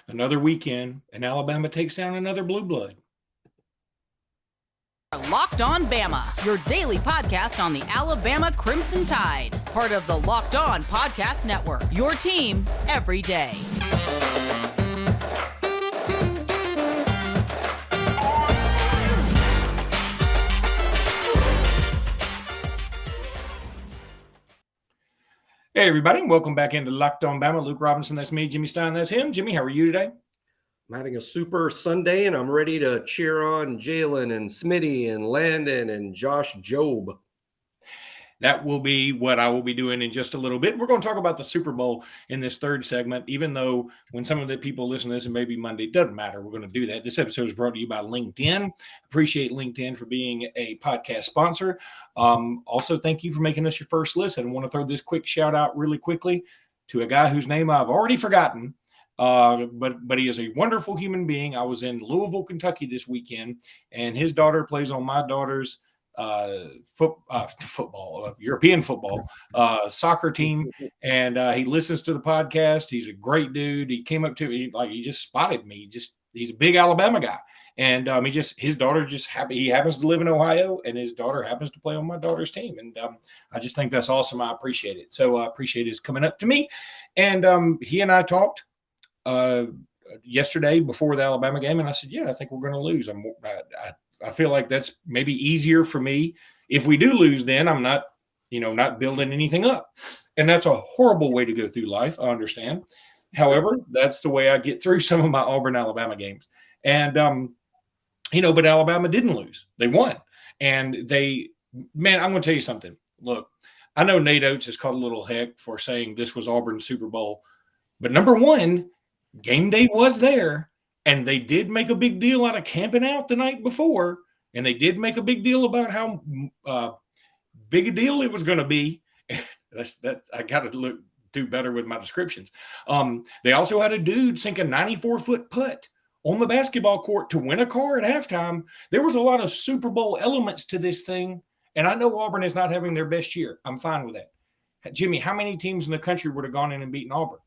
Another weekend, and Alabama takes down another blue blood. Locked On Bama, your daily podcast on the Alabama Crimson Tide. Part of the Locked On Podcast Network, your team every day. Hey, everybody, and welcome back into Locked On Bama. Luke Robinson, that's me. Jimmy Stein, that's him. Jimmy, how are you today? I'm having a super Sunday, and I'm ready to cheer on Jalen and Smitty and Landon and Josh Jobe. That will be what I will be doing in just a little bit. We're going to talk about the Super Bowl in this third segment, even though when some of the people listen to this, and maybe Monday, it doesn't matter. We're going to do that. This episode is brought to you by LinkedIn. Appreciate LinkedIn for being a podcast sponsor. Also, thank you for making us your first listen. I want to throw this quick shout out really quickly to a guy whose name I've already forgotten. But he is a wonderful human being. I was in Louisville, Kentucky this weekend, and his daughter plays on my daughter's European football soccer team, and he listens to the podcast. He's a great dude. He came up to me, he just spotted me. He's a big Alabama guy, and his daughter just happy. He happens to live in Ohio, and his daughter happens to play on my daughter's team, and I just think that's awesome. I appreciate it. So I appreciate his coming up to me, and he and I talked yesterday before the Alabama game, and I said, yeah, I think we're going to lose. I feel like that's maybe easier for me. If we do lose, then I'm not building anything up, and that's a horrible way to go through life. I understand. However, that's the way I get through some of my Auburn, Alabama games. And, but Alabama didn't lose. They won. And I'm going to tell you something. Look, I know Nate Oates has caught a little heck for saying this was Auburn's Super Bowl, but number one, game day was there, and they did make a big deal out of camping out the night before, and they did make a big deal about how big a deal it was going to be. I got to do better with my descriptions. They also had a dude sink a 94-foot putt on the basketball court to win a car at halftime. There was a lot of Super Bowl elements to this thing, and I know Auburn is not having their best year. I'm fine with that. Jimmy, how many teams in the country would have gone in and beaten Auburn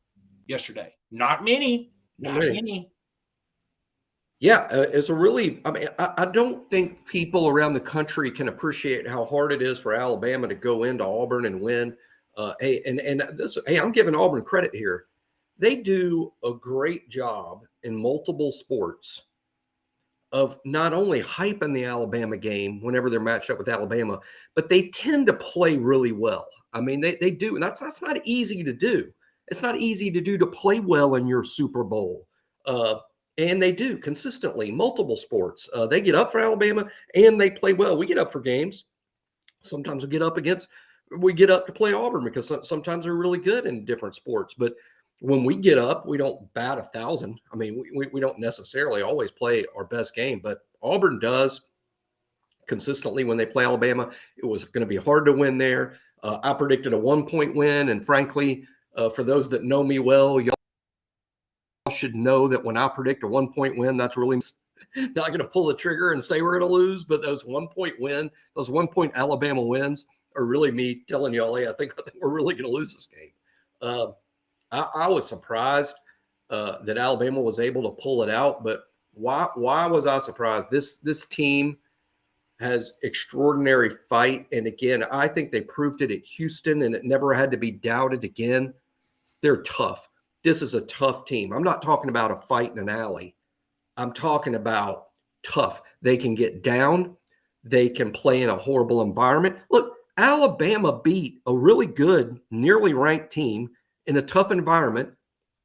yesterday? Not many. Not many. Yeah, it's a really – I don't think people around the country can appreciate how hard it is for Alabama to go into Auburn and win. I'm giving Auburn credit here. They do a great job in multiple sports of not only hyping the Alabama game whenever they're matched up with Alabama, but they tend to play really well. I mean, they do, and that's not easy to do. It's not easy to do to play well in your Super Bowl. And they do consistently, multiple sports. They get up for Alabama and they play well. We get up for games. Sometimes we get up to play Auburn because sometimes they're really good in different sports. But when we get up, we don't bat 1,000. I mean, we don't necessarily always play our best game, but Auburn does consistently when they play Alabama. It was going to be hard to win there. I predicted a 1-point win, and frankly, for those that know me well, y'all should know that when I predict a 1-point win, that's really not going to pull the trigger and say we're going to lose. But those 1-point Alabama wins are really me telling y'all, hey, I think we're really going to lose this game. I was surprised that Alabama was able to pull it out, but why was I surprised? This team has extraordinary fight, and again, I think they proved it at Houston, and it never had to be doubted again. They're tough. This is a tough team. I'm not talking about a fight in an alley. I'm talking about tough. They can get down. They can play in a horrible environment. Look, Alabama beat a really good, nearly ranked team in a tough environment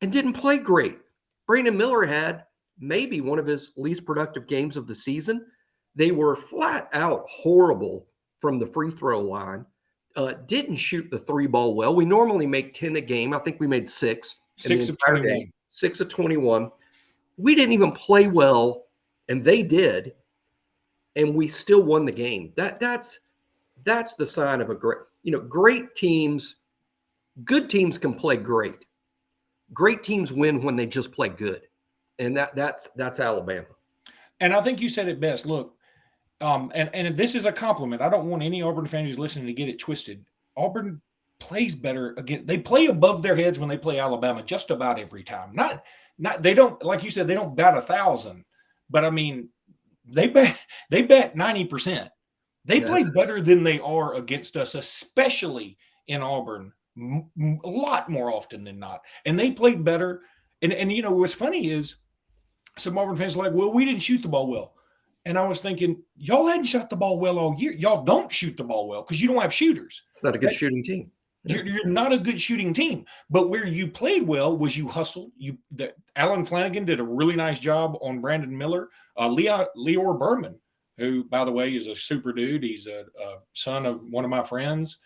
and didn't play great. Brandon Miller had maybe one of his least productive games of the season. They were flat out horrible from the free throw line. Didn't shoot the 3-ball well. We normally make 10 a game. I think we made 6. 6 of 21. 6 of 21. We didn't even play well, and they did, and we still won the game. That's the sign of a great teams. Good teams can play great. Great teams win when they just play good, and that's Alabama. And I think you said it best. Look, and this is a compliment. I don't want any Auburn fan who's listening to get it twisted. Auburn plays better again. They play above their heads when they play Alabama just about every time. they don't, like you said, they don't bat 1,000, but I mean, they bat 90%. They play better than they are against us, especially in Auburn, a lot more often than not. And they played better. And you know, what's funny is some Auburn fans are like, well, we didn't shoot the ball well. And I was thinking, y'all hadn't shot the ball well all year. Y'all don't shoot the ball well because you don't have shooters. It's not a good shooting team. You're not a good shooting team. But where you played well was you hustled. Alan Flanagan did a really nice job on Brandon Miller. Leor Berman, who, by the way, is a super dude. He's a son of one of my friends,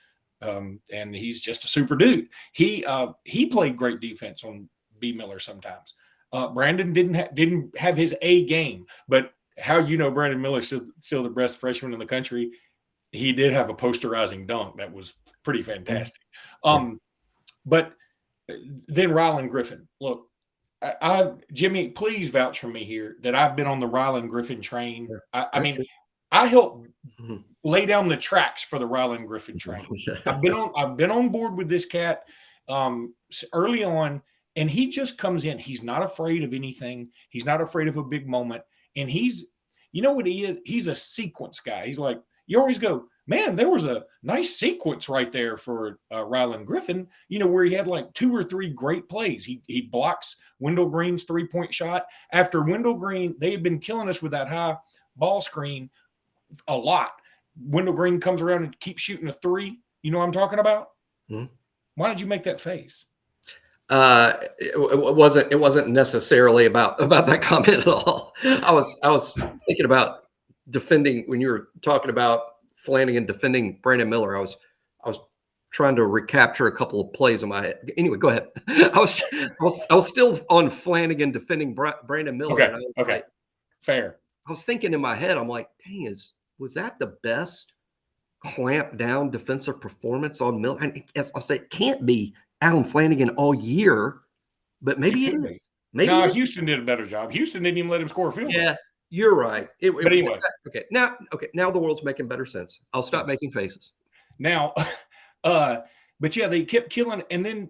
and he's just a super dude. He played great defense on B. Miller sometimes. Brandon didn't have his A game, but how Brandon Miller is still the best freshman in the country. He did have a posterizing dunk that was pretty fantastic. But then Rylan Griffin. Look, Jimmy, please vouch for me here that I've been on the Rylan Griffin train. I mean, I helped lay down the tracks for the Rylan Griffin train. I've been on board with this cat early on, and he just comes in. He's not afraid of anything. He's not afraid of a big moment. And you know what he is? He's a sequence guy. He's like, you always go, man, there was a nice sequence right there for Rylan Griffin, where he had like 2 or 3 great plays. He blocks Wendell Green's 3-point shot. After Wendell Green, they had been killing us with that high ball screen a lot. Wendell Green comes around and keeps shooting a 3. You know what I'm talking about? Mm-hmm. Why did you make that face? It wasn't necessarily about that comment at all. I was thinking about defending when you were talking about Flanagan defending Brandon Miller. I was trying to recapture a couple of plays in my head. Anyway, go ahead. I was still on Flanagan defending Brandon Miller. Okay. Fair. I was thinking in my head, I'm like, dang, was that the best clamp down defensive performance on Miller? And I'll say it can't be Alan Flanagan all year, but maybe it is. No, Houston did a better job. Houston didn't even let him score a field goal. Yeah, you're right. But anyway. Okay. Now the world's making better sense. I'll stop making faces. Now, but yeah, they kept killing. And then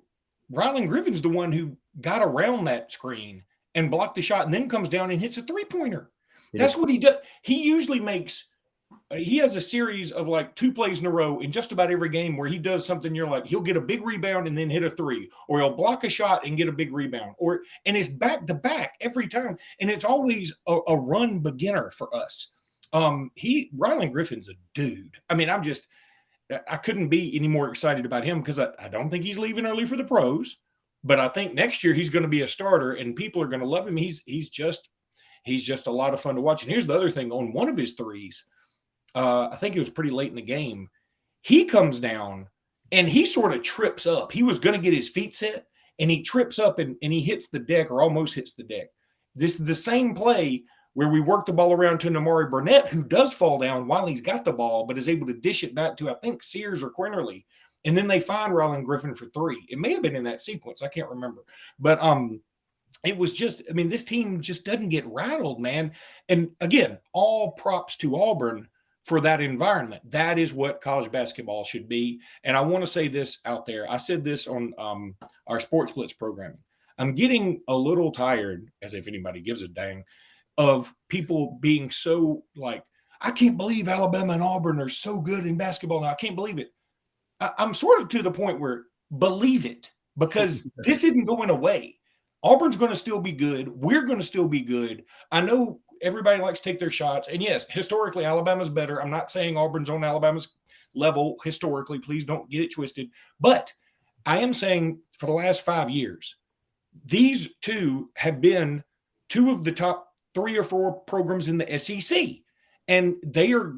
Rylan Griffin's the one who got around that screen and blocked the shot and then comes down and hits a 3-pointer. Yeah. That's what he does. He usually he has a series of like 2 plays in a row in just about every game where he does something. You're like, he'll get a big rebound and then hit a 3, or he'll block a shot and get a big rebound, and it's back to back every time. And it's always a run beginner for us. Rylan Griffin's a dude. I mean, I couldn't be any more excited about him because I don't think he's leaving early for the pros, but I think next year he's going to be a starter and people are going to love him. He's just a lot of fun to watch. And here's the other thing: on one of his threes, I think it was pretty late in the game, he comes down and he sort of trips up. He was going to get his feet set and he trips up and he hits the deck, or almost hits the deck. This is the same play where we work the ball around to Namari Burnett, who does fall down while he's got the ball, but is able to dish it back to, I think, Sears or Quinterly. And then they find Rylan Griffin for 3. It may have been in that sequence. I can't remember. But it was just, I mean, this team just doesn't get rattled, man. And again, all props to Auburn for that environment. That is what college basketball should be. And I want to say this out there. I said this on our Sports Blitz programming. I'm getting a little tired, as if anybody gives a dang, of people being so like, I can't believe Alabama and Auburn are so good in basketball now. I can't believe it. I'm sort of to the point where believe it, because this isn't going away. Auburn's going to still be good. We're going to still be good. I know everybody likes to take their shots. And yes, historically, Alabama's better. I'm not saying Auburn's on Alabama's level historically. Please don't get it twisted. But I am saying for the last 5 years, these two have been 2 of the top 3 or 4 programs in the SEC. And they are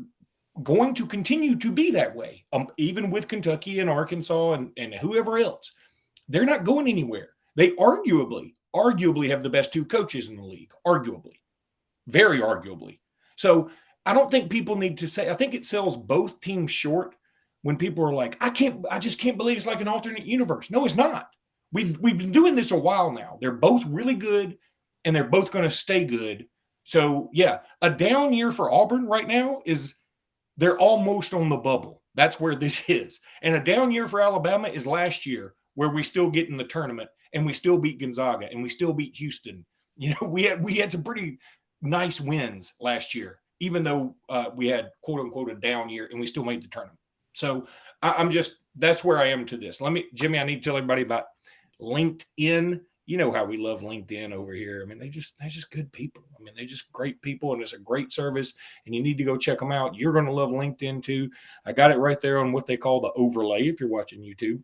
going to continue to be that way, even with Kentucky and Arkansas and whoever else. They're not going anywhere. They arguably have the best 2 coaches in the league, arguably. Very arguably. So I don't think people need to say, I think it sells both teams short when people are like, I just can't believe it's like an alternate universe. No, it's not. We've been doing this a while now. They're both really good and they're both going to stay good. So yeah, a down year for Auburn right now is they're almost on the bubble. That's where this is. And a down year for Alabama is last year, where we still get in the tournament and we still beat Gonzaga and we still beat Houston. You know, we had some pretty nice wins last year, even though we had quote unquote a down year and we still made the tournament. So I'm just, that's where I am to this. Jimmy, I need to tell everybody about LinkedIn. You know how we love LinkedIn over here. I mean, they're just good people. I mean, they're just great people, and it's a great service, and you need to go check them out. You're going to love LinkedIn too. I got it right there on what they call the overlay if you're watching YouTube.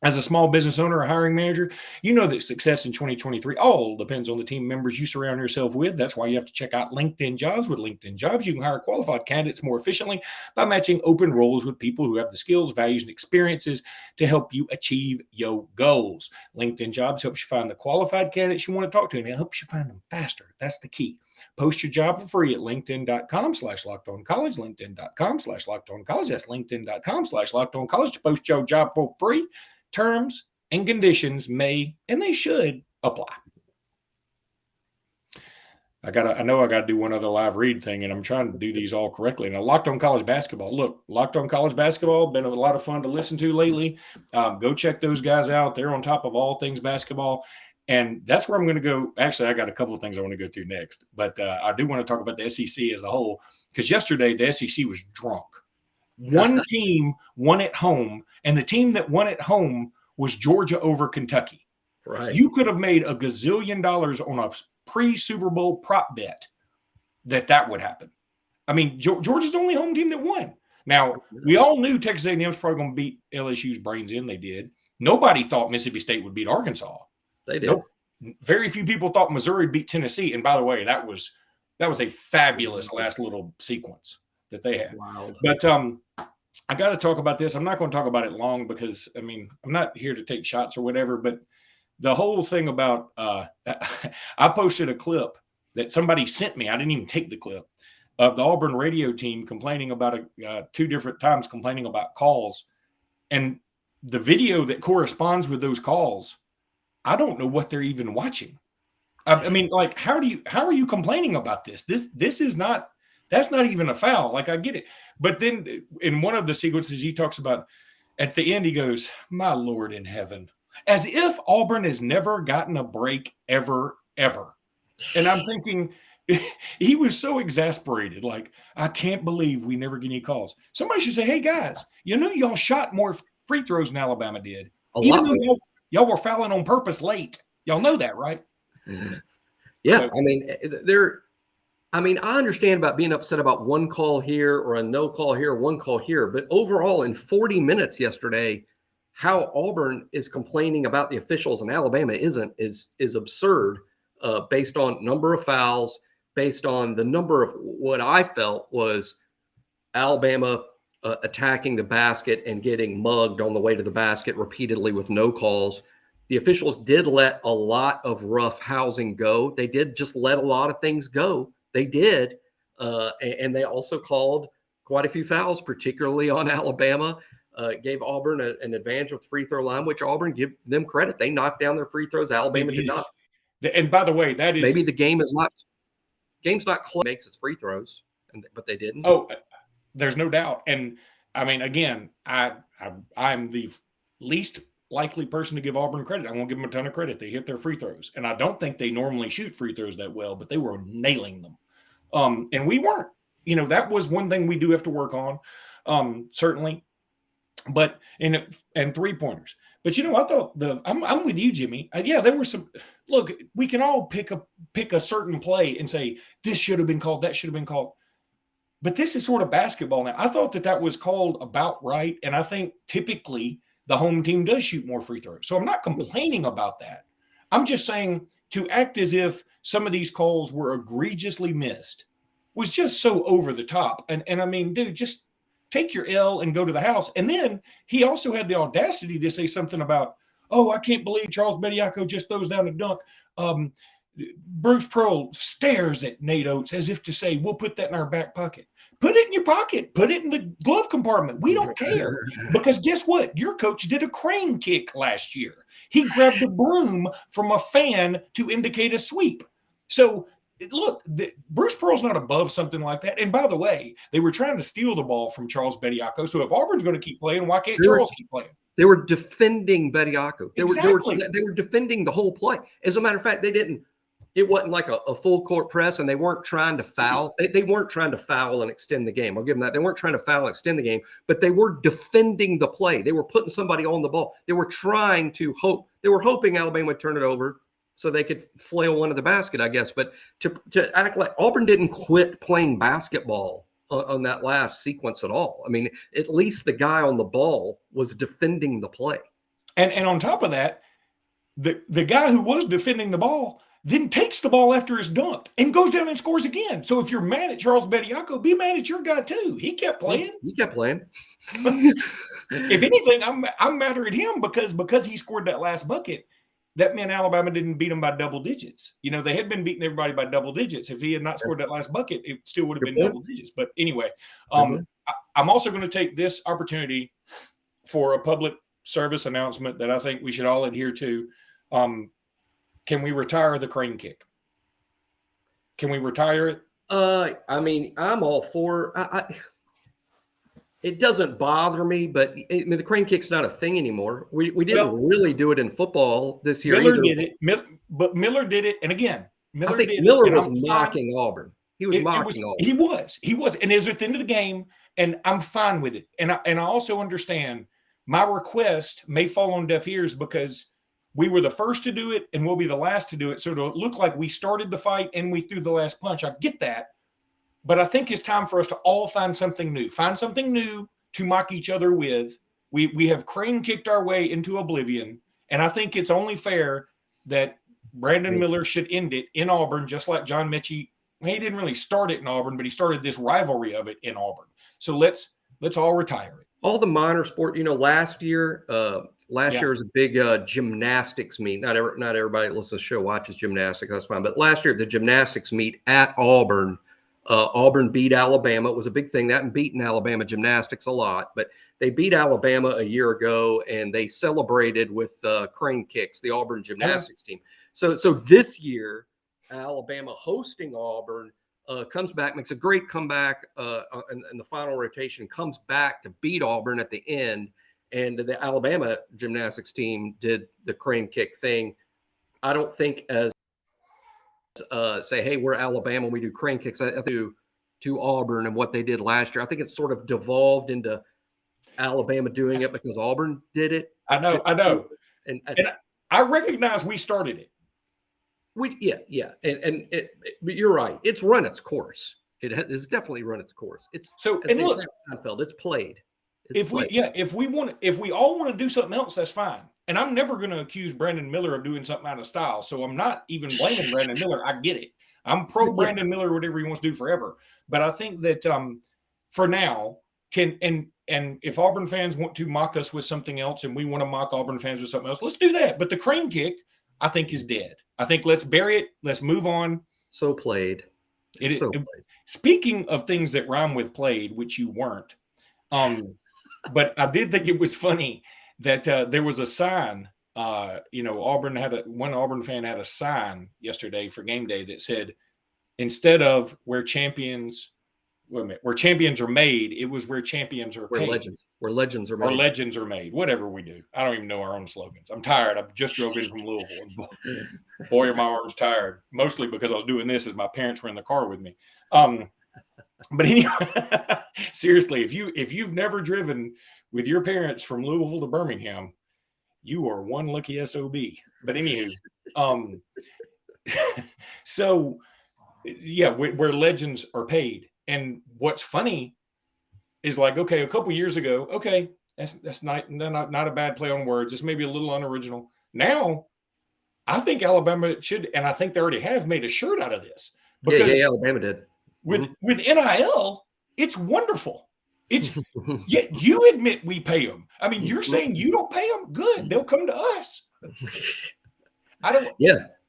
As a small business owner or hiring manager, you know that success in 2023 all depends on the team members you surround yourself with. That's why you have to check out LinkedIn Jobs. With LinkedIn Jobs, you can hire qualified candidates more efficiently by matching open roles with people who have the skills, values, and experiences to help you achieve your goals. LinkedIn Jobs helps you find the qualified candidates you want to talk to, and it helps you find them faster. That's the key. Post your job for free at linkedin.com/lockedoncollege, linkedin.com/lockedoncollege. That's linkedin.com/lockedoncollege to post your job for free. Terms and conditions may, and they should, apply. I know I got to do one other live read thing, and I'm trying to do these all correctly. Now, Locked On College Basketball. Look, Locked On College Basketball, been a lot of fun to listen to lately. Go check those guys out. They're on top of all things basketball. And that's where I'm going to go. Actually, I got a couple of things I want to go through next. But I do want to talk about the SEC as a whole, because yesterday the SEC was drunk. One team won at home, and the team that won at home was Georgia over Kentucky. Right. You could have made $1 gazillion on a pre-Super Bowl prop bet that would happen. I mean, Georgia's the only home team that won. Now, we all knew Texas A&M was probably going to beat LSU's brains in. They did. Nobody thought Mississippi State would beat Arkansas. They did. Nope. Very few people thought Missouri beat Tennessee. And by the way, that was a fabulous last little sequence that they had. Wow. But I got to talk about this. I'm not going to talk about it long because, I mean, I'm not here to take shots or whatever, but the whole thing about I posted a clip that somebody sent me. I didn't even take the clip of the Auburn radio team complaining about 2 different times complaining about calls. And the video that corresponds with those calls, I don't know what they're even watching. I mean, like, how are you complaining about this? This is not, that's not even a foul. Like, I get it. But then in one of the sequences, he talks about at the end, he goes, "My Lord in heaven," as if Auburn has never gotten a break ever. And I'm thinking, he was so exasperated. Like, I can't believe we never get any calls. Somebody should say, "Hey guys, you know, y'all shot more free throws than Alabama did. Even though y'all were fouling on purpose late. Y'all know that, right?" Yeah. So, I mean, I understand about being upset about one call here or a no call here, one call here, but overall in 40 minutes yesterday, how Auburn is complaining about the officials and Alabama isn't is absurd, based on number of fouls, based on the number of what I felt was Alabama attacking the basket and getting mugged on the way to the basket repeatedly with no calls. The officials did let a lot of rough housing go. They did just let a lot of things go. They did. And they also called quite a few fouls, particularly on Alabama. Gave Auburn an advantage with the free throw line, which Auburn, give them credit. They knocked down their free throws. Alabama did not. And by the way, that is maybe the game's not close. Makes its free throws, but they didn't. Oh, there's no doubt. And I mean, again, I'm the least likely person to give Auburn credit. I won't give them a ton of credit. They hit their free throws, and I don't think they normally shoot free throws that well, but they were nailing them. And we weren't. You know, that was one thing we do have to work on, certainly. But and 3-pointers. But you know, I thought I'm with you, Jimmy. Yeah, there were some. Look, we can all pick a certain play and say this should have been called, that should have been called. But this is sort of basketball now. I thought that was called about right, and I think typically the home team does shoot more free throws. So I'm not complaining about that. I'm just saying to act as if some of these calls were egregiously missed was just so over the top. And I mean, dude, just take your L and go to the house. And then he also had the audacity to say something about, "Oh, I can't believe Charles Bediako just throws down a dunk." Bruce Pearl stares at Nate Oates as if to say, "We'll put that in our back pocket." Put it in your pocket. Put it in the glove compartment. We don't care. Because guess what? Your coach did a crane kick last year. He grabbed a broom from a fan to indicate a sweep. So, look, Bruce Pearl's not above something like that. And by the way, they were trying to steal the ball from Charles Bediako. So if Auburn's going to keep playing, why can't Charles keep playing? They were defending Bediako. Exactly. They were defending the whole play. As a matter of fact, it wasn't like a full court press, and they weren't trying to foul. They weren't trying to foul and extend the game. I'll give them that. They weren't trying to foul and extend the game, but they were defending the play. They were putting somebody on the ball. They were trying to hope. They were hoping Alabama would turn it over so they could flail one to the basket, I guess. But to act like Auburn didn't quit playing basketball on that last sequence at all. I mean, at least the guy on the ball was defending the play. And on top of that, the guy who was defending the ball then takes the ball after it's dunked and goes down and scores again. So if you're mad at Charles Bediako, be mad at your guy too. He kept playing. He kept playing. If anything, I'm madder at him because he scored that last bucket. That meant Alabama didn't beat them by double digits. You know, they had been beating everybody by double digits. If he had not scored that last bucket, it still would have been double digits. But anyway, I'm also going to take this opportunity for a public service announcement that I think we should all adhere to. Can we retire the crane kick? Can we retire it? I mean, I'm all for it doesn't bother me, but the crane kick's not a thing anymore. We didn't really do it in football this year. Miller did it, but Miller did it. And again, Miller was mocking Auburn. He was mocking Auburn. He was. And it was at the end of the game, and I'm fine with it. And I also understand my request may fall on deaf ears because we were the first to do it and we'll be the last to do it. So it'll look like we started the fight and we threw the last punch. I get that. But I think it's time for us to all find something new to mock each other with. We have crane kicked our way into oblivion. And I think it's only fair that Brandon Miller should end it in Auburn, just like John Mechie. He didn't really start it in Auburn, but he started this rivalry of it in Auburn. So let's all retire it. All the minor sport, last year was a big gymnastics meet. Not everybody that listens to the show watches gymnastics. That's fine. But last year, the gymnastics meet at Auburn, Auburn beat Alabama. It was a big thing. That and beating Alabama gymnastics a lot. But they beat Alabama a year ago, and they celebrated with crane kicks, the Auburn gymnastics team. So this year, Alabama hosting Auburn comes back, makes a great comeback in the final rotation, comes back to beat Auburn at the end. And the Alabama gymnastics team did the crane kick thing. I don't think as say, hey, we're Alabama, we do crane kicks. I do to Auburn and what they did last year. I think it's sort of devolved into Alabama doing it because Auburn did it. I know. And I recognize we started it. But you're right. It's run its course. It's definitely run its course. It's so. And look, Seinfeld, it's played. If we all want to do something else, that's fine. And I'm never going to accuse Brandon Miller of doing something out of style. So I'm not even blaming Brandon Miller. I get it. I'm pro Brandon Miller, whatever he wants to do forever. But I think that for now, and if Auburn fans want to mock us with something else, and we want to mock Auburn fans with something else, let's do that. But the crane kick, I think, is dead. I think let's bury it. Let's move on. So played. Played. Speaking of things that rhyme with played, which you weren't. But I did think it was funny that there was a sign. One Auburn fan had a sign yesterday for game day that said, instead of where champions are made, it was where champions are paid. Where legends are made. Or legends are made. Whatever we do. I don't even know our own slogans. I'm tired. I just drove in from Louisville. And boy, are my arms tired. Mostly because I was doing this as my parents were in the car with me. But anyway, seriously, if you've never driven with your parents from Louisville to Birmingham, you are one lucky SOB. But anywho, so yeah, where legends are paid. And what's funny is like, okay, a couple years ago, okay, that's not a bad play on words. It's maybe a little unoriginal. Now, I think Alabama should, and I think they already have made a shirt out of this. Because Alabama did. With NIL, it's wonderful. It's you admit we pay them. I mean, you're saying you don't pay them? Good. They'll come to us.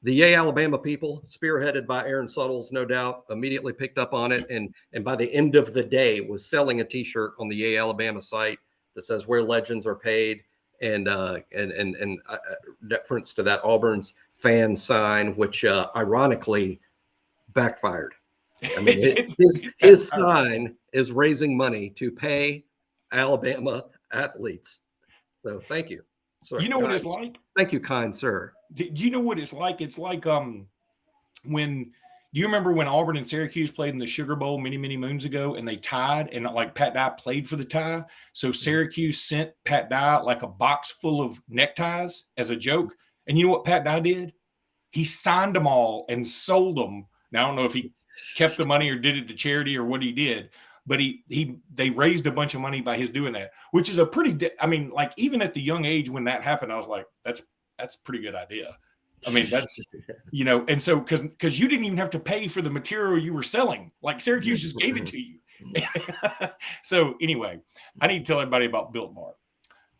The Yay Alabama people, spearheaded by Aaron Suttles, no doubt, immediately picked up on it, and by the end of the day was selling a T-shirt on the Yay Alabama site that says "Where Legends Are Paid," and reference to that Auburn's fan sign, which ironically backfired. I mean, his sign is raising money to pay Alabama athletes. So thank you. Sorry, You know what it's like? Thank you, kind sir. Do you know what it's like? It's like when do you remember when Auburn and Syracuse played in the Sugar Bowl many, many moons ago and they tied and like Pat Dye played for the tie? So Syracuse sent Pat Dye like a box full of neckties as a joke. And you know what Pat Dye did? He signed them all and sold them. Now, I don't know if he kept the money or did it to charity or what he did, but they raised a bunch of money by his doing that, which is a pretty, I mean, like even at the young age when that happened, I was like, that's a pretty good idea. I mean, that's, and so because you didn't even have to pay for the material you were selling. Like Syracuse just gave it to you. So anyway, I need to tell everybody about Built Bar.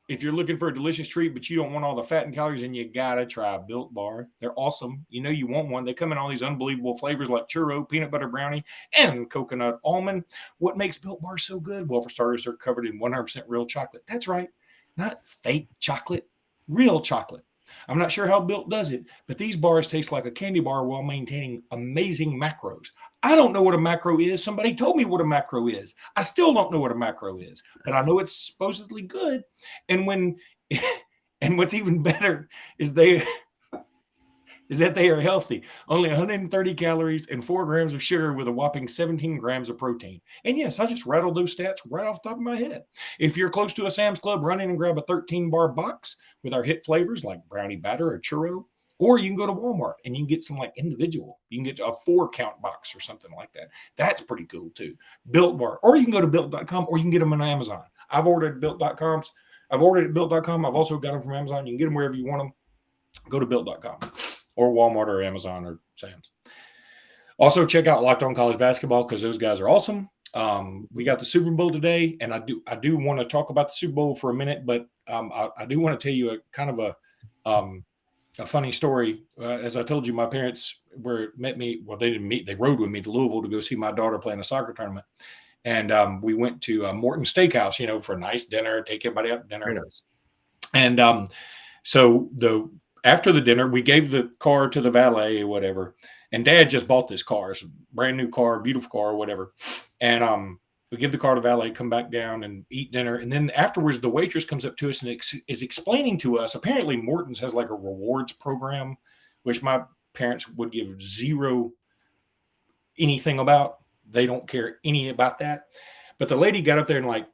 If you're looking for a delicious treat, but you don't want all the fat and calories, then you gotta try Built Bar. They're awesome. You know you want one. They come in all these unbelievable flavors like churro, peanut butter brownie, and coconut almond. What makes Built Bar so good? Well, for starters, they're covered in 100% real chocolate. That's right. Not fake chocolate, real chocolate. I'm not sure how Built does it, but these bars taste like a candy bar while maintaining amazing macros. I don't know what a macro is. Somebody told me what a macro is. I still don't know what a macro is, but I know it's supposedly good. And what's even better is that they are healthy. Only 130 calories and 4 grams of sugar with a whopping 17 grams of protein. And yes, I just rattled those stats right off the top of my head. If you're close to a Sam's Club, run in and grab a 13-bar box with our hit flavors like brownie batter or churro. Or you can go to Walmart and you can get some like individual. You can get a 4-count box or something like that. That's pretty cool too. Built Bar. Or you can go to Built.com or you can get them on Amazon. I've ordered Built.com. I've ordered at Built.com. I've also got them from Amazon. You can get them wherever you want them. Go to Built.com. Or Walmart or Amazon or Sam's. Also, check out Locked On College Basketball because those guys are awesome. We got the Super Bowl today, and I do want to talk about the Super Bowl for a minute, but I do want to tell you a kind of a funny story. As I told you, my parents met me. Well, they didn't meet. They rode with me to Louisville to go see my daughter play in a soccer tournament, and we went to Morton Steakhouse, for a nice dinner, take everybody out to dinner. Very nice. And so after the dinner, we gave the car to the valet or whatever. And Dad just bought this car. It's a brand new car, beautiful car, or whatever. And we give the car to valet, come back down and eat dinner. And then afterwards, the waitress comes up to us and is explaining to us, apparently Morton's has like a rewards program, which my parents would give zero anything about. They don't care any about that. But the lady got up there and like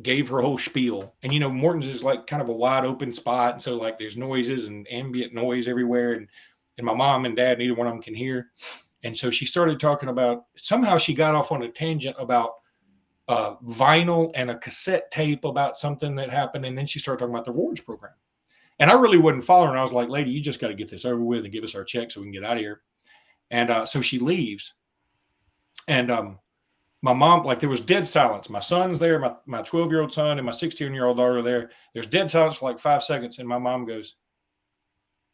gave her whole spiel. And, Morton's is like kind of a wide open spot. And so like there's noises and ambient noise everywhere. And my mom and dad, neither one of them can hear. And so she started talking about, somehow she got off on a tangent about vinyl and a cassette tape about something that happened. And then she started talking about the rewards program. And I really wasn't following. I was like, lady, you just got to get this over with and give us our check so we can get out of here. And so she leaves. And my mom, like there was dead silence. My son's there, my 12-year-old son and my 16-year-old daughter are there. There's dead silence for like 5 seconds. And my mom goes,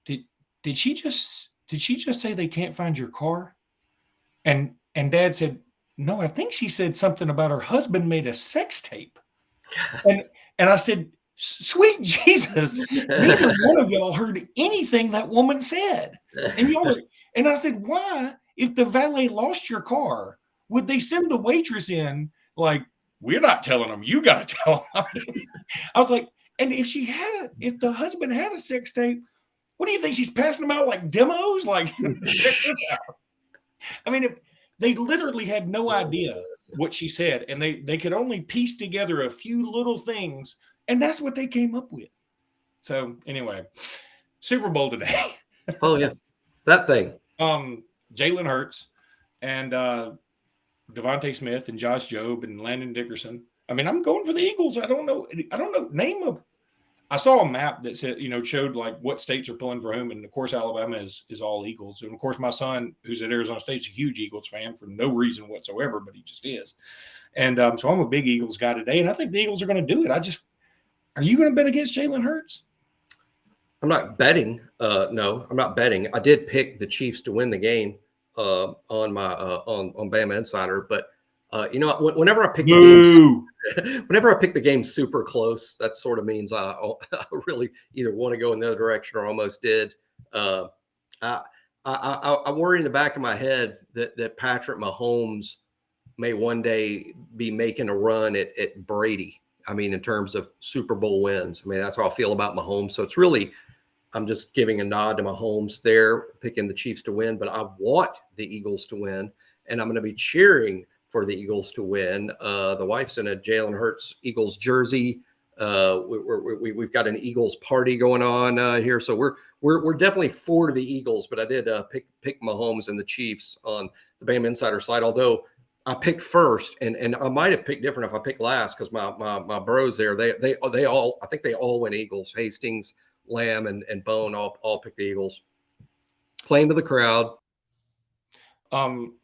did she just say they can't find your car? And Dad said, no, I think she said something about her husband made a sex tape. And I said, sweet Jesus, neither one of y'all heard anything that woman said. And I said, why, if the valet lost your car, would they send the waitress in like, we're not telling them, you got to tell them? I was like, and if the husband had a sex tape, what do you think? She's passing them out like demos? Like, check this out. I mean, they literally had no idea what she said, and they could only piece together a few little things, and that's what they came up with. So anyway, Super Bowl today. Oh, yeah. That thing. Jalen Hurts and Devontae Smith and Josh Jobe and Landon Dickerson. I mean, I'm going for the Eagles. I don't know. I saw a map that said, showed like what states are pulling for whom. And of course, Alabama is all Eagles. And of course, my son, who's at Arizona State, is a huge Eagles fan for no reason whatsoever, but he just is. And so I'm a big Eagles guy today. And I think the Eagles are going to do it. Are you going to bet against Jalen Hurts? I'm not betting. No, I'm not betting. I did pick the Chiefs to win the game on my on Bama Insider, but whenever I pick the game super close, that sort of means I really either want to go in the other direction or almost did. I worry in the back of my head that Patrick Mahomes may one day be making a run at Brady I mean, in terms of Super Bowl wins. I mean, that's how I feel about Mahomes. So it's really, I'm just giving a nod to Mahomes there, picking the Chiefs to win, but I want the Eagles to win, and I'm going to be cheering for the Eagles to win. The wife's in a Jalen Hurts Eagles jersey. We've got an Eagles party going on here, so we're definitely for the Eagles. But I did pick Mahomes and the Chiefs on the Bama Insider side, although I picked first, and I might have picked different if I picked last because my bros there they all, I think they all went Eagles. Hastings, Lamb, and Bone all picked the Eagles. Playing to the crowd.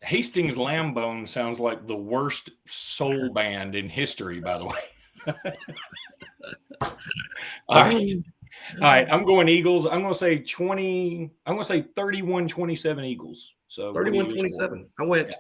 Hastings Lambone sounds like the worst soul band in history, by the way. All right. I'm going Eagles. I'm going to say 31-27 Eagles. So 31-27. I went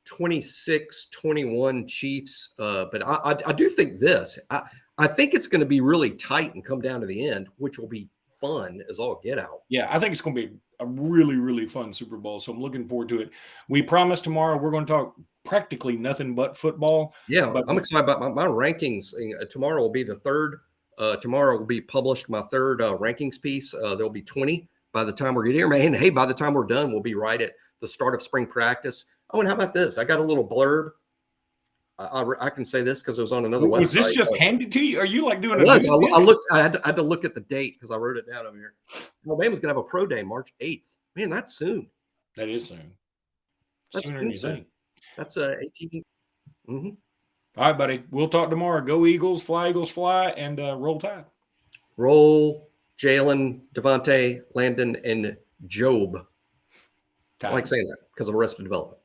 26-21 Chiefs. But I do think this. I think it's going to be really tight and come down to the end, which will be fun as all get out. Yeah, I think it's going to be a really, really fun Super Bowl. So I'm looking forward to it. We promise tomorrow we're going to talk practically nothing but football. Yeah, but I'm excited about my rankings. Tomorrow will be the third. Tomorrow will be published my third rankings piece. There'll be 20 by the time we're getting here, man. Hey, by the time we're done, we'll be right at the start of spring practice. Oh, and how about this? I got a little blurb. I can say this because it was on another website. Was this just handed to you? Are you like doing it? I had to look at the date because I wrote it down over here. Alabama's gonna have a pro day March 8th. Man, that's soon. That is soon. That's sooner than you think. That's 18. Mm-hmm. All right, buddy. We'll talk tomorrow. Go Eagles, fly, and roll Tide. Roll Jalen, Devontae, Landon, and Job. Tide. I like saying that because of Arrested Development.